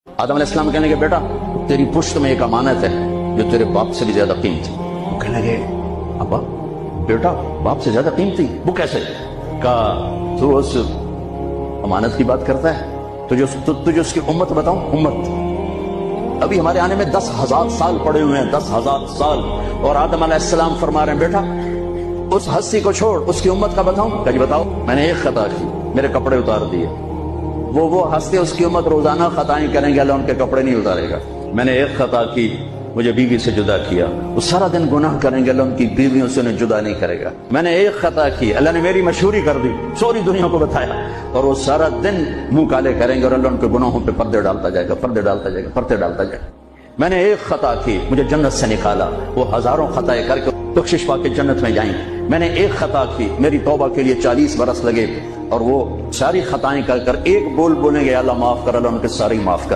آدم علیہ السلام کہنے لگے بیٹا تیری پشت میں ایک امانت ہے جو تیرے باپ سے بھی زیادہ قیمتی. وہ کہنے لگے ابا بیٹا باپ سے زیادہ قیمتی وہ کیسے؟ کہا تو اس امانت کی بات کرتا ہے تجھے اس کی امت بتاؤں. امت ابھی ہمارے آنے میں 10,000 سال پڑے ہوئے ہیں, 10,000 سال. اور آدم علیہ السلام فرما رہے ہیں بیٹا اس ہستی کو چھوڑ اس کی امت کا بتاؤں. کہ جی بتاؤ. میں نے ایک خطا کی, میرے کپڑے اتار دیے. وہ ہستے اس کی امت روزانہ خطائیں کریں گے, اللہ ان کے کپڑے نہیں اتارے گا. میں نے ایک خطا کی, مجھے بیوی سے جدا کیا, وہ سارا دن گناہ کریں گے, اللہ ان کی بیویوں سے انہیں جدا نہیں کرے گا. میں نے ایک خطا کی, اللہ نے میری مشہوری کر دی, سوری دنیا کو بتایا, اور وہ سارا دن منہ کالے کریں گے اور اللہ ان کے گناہوں پہ پردے ڈالتا جائے گا, پردے ڈالتا جائے گا, پردے ڈالتا جائے گا. میں نے ایک خطا کی, مجھے جنت سے نکالا, وہ ہزاروں خطائیں کر کے بخشش پا کے جنت میں جائیں. میں نے ایک خطا کی, میری توبہ کے لیے 40 برس لگے, اور وہ ساری خطائیں کر کر ایک بول بولیں گے اللہ معاف کر, اللہ ان کے ساری معاف کر.